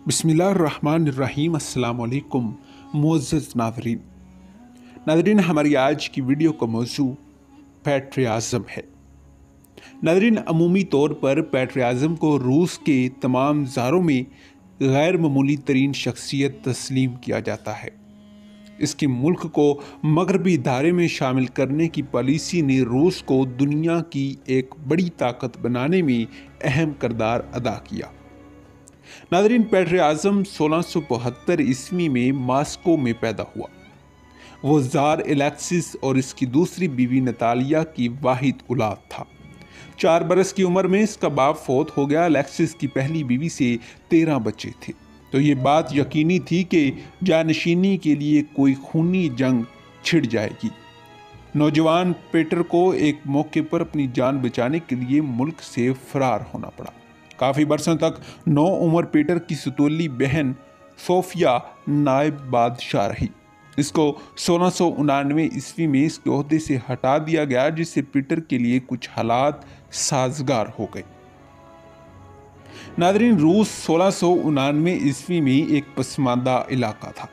बिस्मिल्लाहिर्रहमानिर्रहीम। अस्सलाम वालेकुम मुअज़्ज़ज़ नाज़रीन, हमारी आज की वीडियो का मौजू पैट्रियाज़म है। नाज़रीन, अमूमी तौर पर पैट्रियाज़म को रूस के तमाम ज़ारों में गैर मामूली तरीन शख्सियत तस्लीम किया जाता है। इसके मुल्क को मगरबी दायरे में शामिल करने की पॉलिसी ने रूस को दुनिया की एक बड़ी ताकत बनाने में अहम किरदार अदा किया। नाज़रीन, पैट्रियाज़म 1672 ईस्वी में मॉस्को में पैदा हुआ। वो ज़ार एलेक्सिस और इसकी दूसरी बीवी नतालिया की वाहिद औलाद था। 4 बरस की उम्र में इसका बाप फौत हो गया। एलेक्सिस की पहली बीवी से 13 बच्चे थे, तो ये बात यकीनी थी कि जानशीनी के लिए कोई खूनी जंग छिड़ जाएगी। नौजवान पीटर को एक मौके पर अपनी जान बचाने के लिए मुल्क से फरार होना पड़ा। काफ़ी बरसों तक 9 उम्र पीटर की सतोली बहन सोफिया नायब बादशाह रही। इसको 1699 ईस्वी में इसके ओहदे से हटा दिया गया, जिससे पीटर के लिए कुछ हालात साजगार हो गए। नाज़रीन, रूस 1699 ईस्वी में एक पसमानदा इलाका था।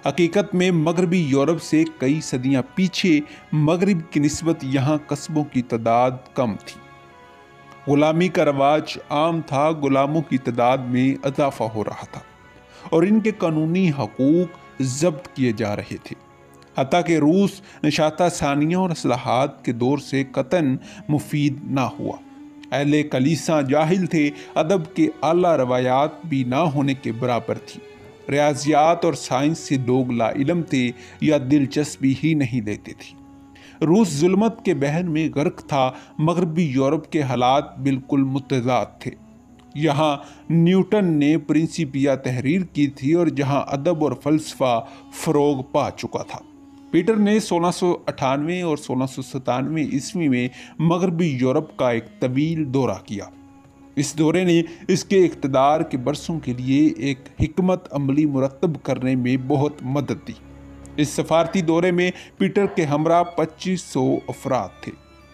हकीकत में मगरबी यूरोप से कई सदियां पीछे मगरब की निस्बत यहाँ कस्बों की तादाद कम थी। गुलामी का रवाज आम था, गुलामों की तादाद में इजाफा हो रहा था और इनके कानूनी हकूक जब्त किए जा रहे थे। हत्ता कि रूस नशाता सानिया और असलाहात के दौर से कतन मुफीद ना हुआ। अहले कलीसा जाहिल थे, अदब के आला रवायात भी ना होने के बराबर थी। रियाजियात और साइंस से लोग ला इलम थे या दिलचस्पी ही नहीं लेते थे। रूस जुल्मत के बहन में गर्क था। मगरबी यूरोप के हालात बिल्कुल मुतज़ाद थे। यहाँ न्यूटन ने प्रिंसिपिया तहरीर की थी और जहाँ अदब और फ़लसफ़ा फ़रोग पा चुका था। पीटर ने 1698 और 1697 ईस्वी में मगरबी यूरोप का एक तवील दौरा किया। इस दौरे ने इसके इक़्तिदार के बरसों के लिए एक हिकमत अमली मुरतब करने में बहुत मदद दी। इस सफारती दौरे में पीटर के हमरा 2500 अफराद थे।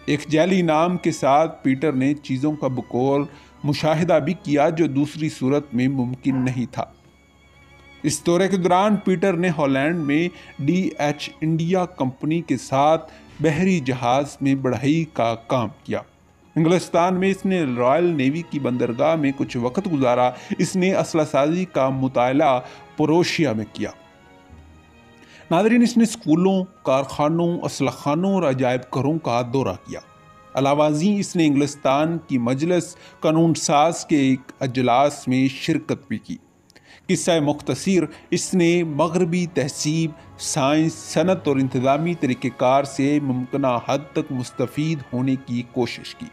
एक जैली नाम के साथ पीटर ने चीज़ों का बकौल मुशाहिदा भी किया जो दूसरी सूरत में मुमकिन नहीं था। इस दौरे के दौरान पीटर ने हॉलैंड में DH इंडिया कंपनी के साथ बहरी जहाज़ में बढ़ई का काम किया। इंग्लिस्तान में इसने रॉयल नेवी की बंदरगाह में कुछ वक्त गुजारा। इसने असला साजी का मुताला परोशिया में किया। नाज़रीन, इसने स्कूलों, कारखानों, असलखानों और अजायब घरों का दौरा किया। अलावाजी इसने इंग्लिस्तान की मजलिस कानून साज के एक अजलास में शिरकत भी की। किस्सा मुख्तसर, इसने मगरबी तहसीब, साइंस, सनत और इंतज़ामी तरीक़ेकार से मुमकिना हद तक मुस्तफ़ीद होने की कोशिश की।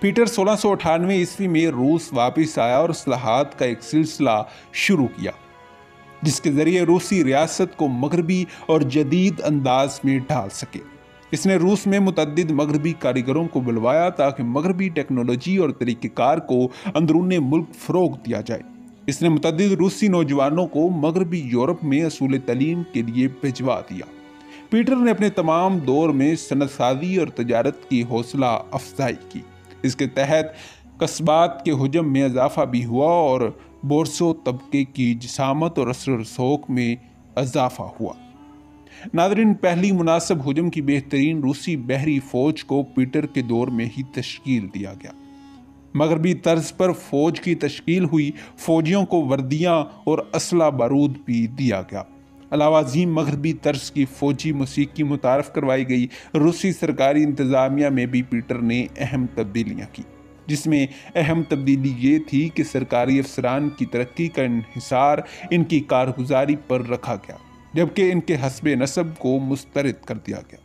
पीटर 1698 ईस्वी में रूस वापस आया और इस्लाहात का एक सिलसिला शुरू किया, जिसके ज़रिए रूसी रियासत को मगरबी और जदीद अंदाज में ढाल सके। इसने रूस में मुतअद्दिद मगरबी कारीगरों को बुलवाया ताकि मगरबी टेक्नोलॉजी और तरीक़ेकार को अंदरूनी मुल्क फ़रोग़ दिया जाए। इसने मुतअद्दिद रूसी नौजवानों को मगरबी यूरोप में असूल तालीम के लिए भिजवा दिया। पीटर ने अपने तमाम दौर में सनत साजी और तजारत की हौसला अफजाई की। इसके तहत कस्बात के हुजम में इजाफा भी हुआ और बोरसो तबके की जिसामत और असर रसूख में इजाफा हुआ। नाज़रीन, पहली मुनासिब हुजम की बेहतरीन रूसी बहरी फ़ौज को पीटर के दौर में ही तश्कील दिया गया। मगरबी तर्ज पर फ़ौज की तश्कील हुई। फ़ौजियों को वर्दियाँ और असला बारूद भी दिया गया। अलावाज़ी मगरबी तर्ज की फ़ौजी मौसीकी मुतारफ़ करवाई गई। रूसी सरकारी इंतज़ामिया में भी पीटर ने अहम तब्दीलियाँ की, जिसमें अहम तब्दीली ये थी कि सरकारी अफसरान की तरक्की का इन्हिसार इनकी कारगुजारी पर रखा गया, जबकि इनके हस्बे नसब को मुस्तरद कर दिया गया।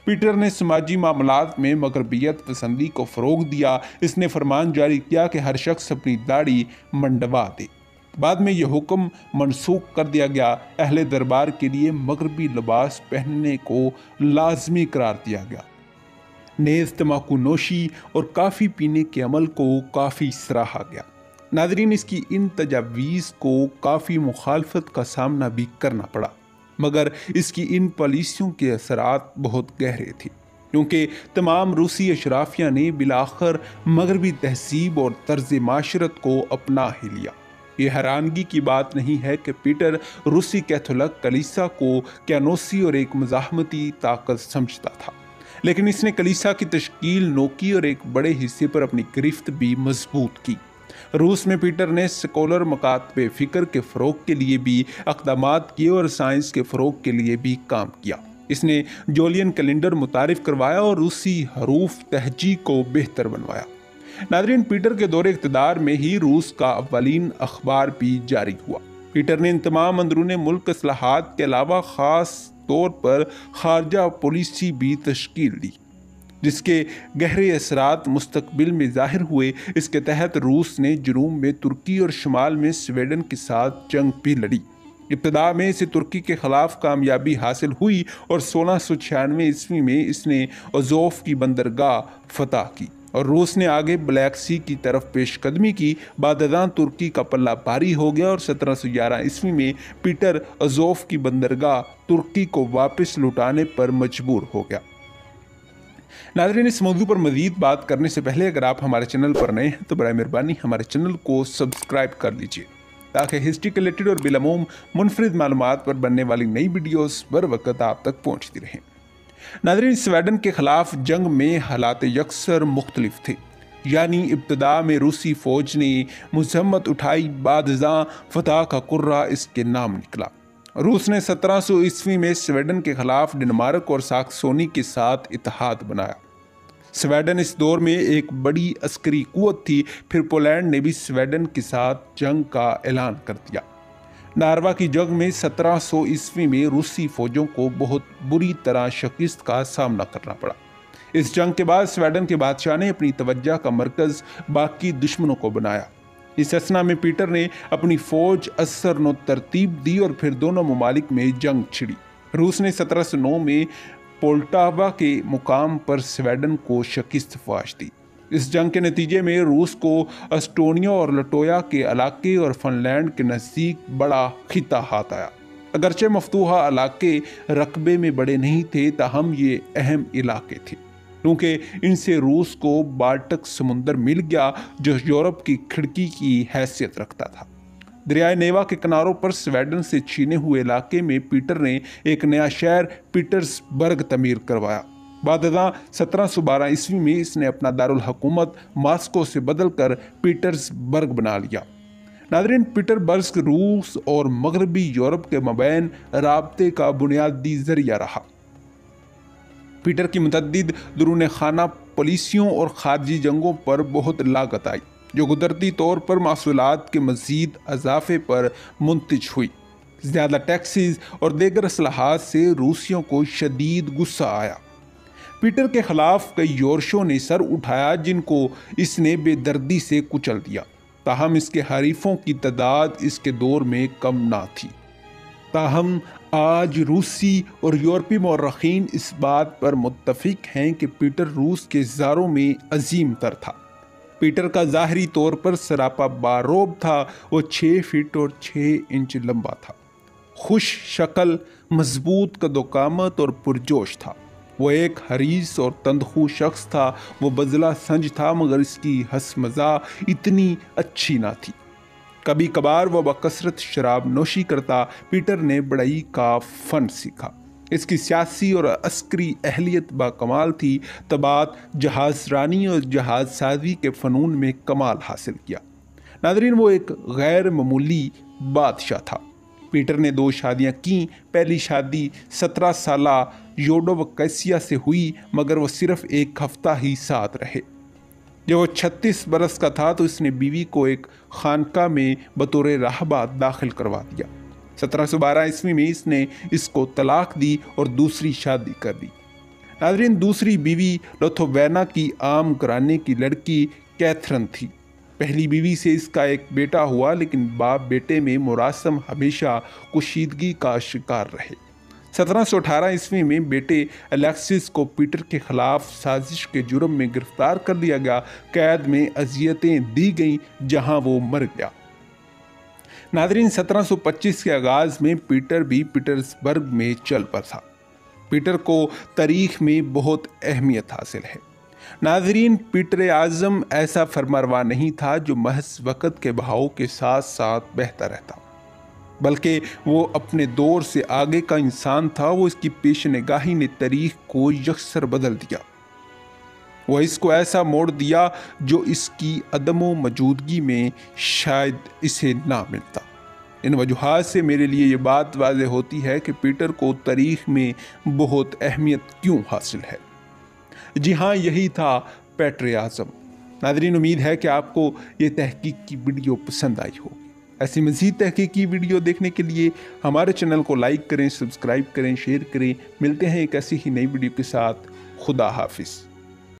पीटर ने समाजी मामलात में मगरबियत पसंदी को फ़रोग़ दिया। इसने फरमान जारी किया कि हर शख्स अपनी दाढ़ी मंडवा दे। बाद में यह हुक्म मनसूख कर दिया गया। अहले दरबार के लिए मगरबी लिबास पहनने को लाजमी करार दिया गया। नेज़ तम्बाकू नोशी और काफ़ी पीने के अमल को काफ़ी सराहा गया। नाज़रीन, इसकी इन तजावीज़ को काफ़ी मुखालफत का सामना भी करना पड़ा, मगर इसकी इन पॉलिसियों के असरात बहुत गहरे थे, क्योंकि तमाम रूसी अशराफिया ने बिलाखिर मगरबी तहसीब और तर्ज माशरत को अपना ही लिया। یہ حیرانگی کی بات نہیں ہے کہ پیٹر روسی کیتھولک کلیسا کو کیانوسی اور ایک مزاحمتی طاقت سمجھتا تھا، لیکن اس نے کلیسا کی تشکیل نو کی اور ایک بڑے حصے پر اپنی گرفت بھی مضبوط کی۔ روس میں پیٹر نے سیکولر مکاتب فکر کے فروغ کے لیے بھی اقدامات کیے اور سائنس کے فروغ کے لیے بھی کام کیا۔ اس نے جولین کیلنڈر متعارف کروایا اور روسی حروف تہجی کو بہتر بنوایا۔ ناظرین، پیٹر کے دور اقتدار میں ہی روس کا اولین اخبار بھی جاری ہوا۔ پیٹر نے ان تمام اندرون ملک اصلاحات کے علاوہ خاص طور پر خارجہ پالیسی بھی تشکیل دی، جس کے گہرے اثرات مستقبل میں ظاہر ہوئے۔ اس کے تحت روس نے جنوب میں ترکی اور شمال میں سویڈن کے ساتھ جنگ بھی لڑی۔ ابتدا میں اسے ترکی کے خلاف کامیابی حاصل ہوئی اور 1696 عیسوی میں اس نے ازوف کی بندرگاہ فتح کی اور روس نے آگے بلیک سی کی طرف پیش قدمی کی۔ بعد ازاں ترکی کا پلہ بھاری ہو گیا اور 1711 عیسوی میں پیٹر ازوف کی بندرگاہ ترکی کو واپس لوٹانے پر مجبور ہو گیا۔ ناظرین، اس موضوع پر مزید بات کرنے سے پہلے اگر آپ ہمارے چینل پر نئے ہیں تو برائے مہربانی ہمارے چینل کو سبسکرائب کر لیجئے تاکہ ہسٹری کے ریلیٹڈ اور بالعموم منفرد معلومات پر بننے والی نئی ویڈیوز بر وقت آپ تک پہنچتی رہیں۔ ناظرین، سویڈن کے خلاف جنگ میں حالات یکسر مختلف تھے، یعنی ابتدا میں روسی فوج نے مزاحمت اٹھائی، بعد ازاں فتح کا کرہ اس کے نام نکلا۔ روس نے 1700 عیسوی میں سویڈن کے خلاف ڈنمارک اور ساکسونی کے ساتھ اتحاد بنایا۔ سویڈن اس دور میں ایک بڑی عسکری قوت تھی۔ پھر پولینڈ نے بھی سویڈن کے ساتھ جنگ کا اعلان کر دیا۔ ناروا کی جنگ میں 1700 عیسوی میں روسی فوجوں کو بہت بری طرح شکست کا سامنا کرنا پڑا۔ اس جنگ کے بعد سویڈن کے بادشاہ نے اپنی توجہ کا مرکز باقی دشمنوں کو بنایا۔ اس اثنا میں پیٹر نے اپنی فوج اثر نو ترتیب دی اور پھر دونوں ممالک میں جنگ چھڑی۔ روس نے 1709 میں پولٹاوا کے مقام پر سویڈن کو شکست فاش دی۔ اس جنگ کے نتیجے میں روس کو اسٹونیا اور لٹویا کے علاقے اور فن لینڈ کے نزدیک بڑا خطہ ہاتھ آیا۔ اگرچہ مفتوحہ علاقے رقبے میں بڑے نہیں تھے، تاہم یہ اہم علاقے تھے کیونکہ ان سے روس کو بالٹک سمندر مل گیا جو یورپ کی کھڑکی کی حیثیت رکھتا تھا۔ دریائے نیوا کے کناروں پر سویڈن سے چھینے ہوئے علاقے میں پیٹر نے ایک نیا شہر پیٹرز برگ تعمیر کروایا۔ بعد ازاں 1712 عیسوی میں اس نے اپنا دارالحکومت ماسکو سے بدل کر پیٹرز برگ بنا لیا۔ ناظرین، پیٹر برگ روس اور مغربی یورپ کے مابین رابطے کا بنیادی ذریعہ رہا۔ پیٹر کی متعدد درون خانہ پالیسیوں اور خارجی جنگوں پر بہت لاگت آئی، جو قدرتی طور پر محصولات کے مزید اضافے پر منتج ہوئی۔ زیادہ ٹیکسز اور دیگر اصلاحات سے روسیوں کو شدید غصہ آیا۔ پیٹر کے خلاف کئی یورشوں نے سر اٹھایا جن کو اس نے بے دردی سے کچل دیا، تاہم اس کے حریفوں کی تعداد اس کے دور میں کم نہ تھی۔ تاہم آج روسی اور یورپی مورخین اس بات پر متفق ہیں کہ پیٹر روس کے زاروں میں عظیم تر تھا۔ پیٹر کا ظاہری طور پر سراپا باروب تھا۔ وہ 6 فٹ اور 6 انچ لمبا تھا، خوش شکل، مضبوط قد و قامت اور پرجوش تھا۔ وہ ایک حریص اور تندخو شخص تھا۔ وہ بزلہ سنج تھا مگر اس کی ہنس مزاح اتنی اچھی نہ تھی۔ کبھی کبھار وہ بکثرت شراب نوشی کرتا۔ پیٹر نے بڑائی کا فن سیکھا۔ اس کی سیاسی اور عسکری اہلیت با کمال تھی۔ طباعت، جہاز رانی اور جہاز سازی کے فنون میں کمال حاصل کیا۔ ناظرین، وہ ایک غیر معمولی بادشاہ تھا۔ پیٹر نے 2 شادیاں کیں۔ پہلی شادی 17 سالہ یوڈووکیسیا سے ہوئی، مگر وہ صرف 1 ہفتہ ہی ساتھ رہے۔ جب وہ 36 برس کا تھا تو اس نے بیوی کو ایک خانقاہ میں بطور راہبہ داخل کروا دیا۔ 1712 عیسوی میں اس نے اس کو طلاق دی اور دوسری شادی کر دی۔ ناظرین، دوسری بیوی لوتھووینا کی عام گھرانے کی لڑکی کیتھرن تھی۔ پہلی بیوی سے اس کا ایک بیٹا ہوا، لیکن باپ بیٹے میں مراسم ہمیشہ کشیدگی کا شکار رہے۔ 1718 عیسوی میں بیٹے الیکسس کو پیٹر کے خلاف سازش کے جرم میں گرفتار کر لیا گیا۔ قید میں اذیتیں دی گئیں جہاں وہ مر گیا۔ ناظرین، 1725 کے آغاز میں پیٹر بھی پیٹرز برگ میں چل پڑا تھا۔ پیٹر کو تاریخ میں بہت اہمیت حاصل ہے۔ नाजरीन, पीटर आज़म ऐसा फरमारवा नहीं था जो महज वक़्त के बहाव के साथ साथ बहता रहता, बल्कि वो अपने दौर से आगे का इंसान था। वो इसकी पेशनगाही ने तारीख को यकसर बदल दिया। वो इसको ऐसा मोड़ दिया जो इसकी अदमो मौजूदगी में शायद इसे ना मिलता। इन वजूहात से मेरे लिए ये बात वाज़ेह होती है कि पीटर को तारीख में बहुत अहमियत क्यों हासिल है। जी हाँ, यही था पीटर आज़म। नाज़रीन, उम्मीद है कि आपको ये तहकीक की वीडियो पसंद आई होगी। ऐसी मज़ीद तहकीकी वीडियो देखने के लिए हमारे चैनल को लाइक करें, सब्सक्राइब करें, शेयर करें। मिलते हैं एक ऐसी ही नई वीडियो के साथ। खुदा हाफिज़।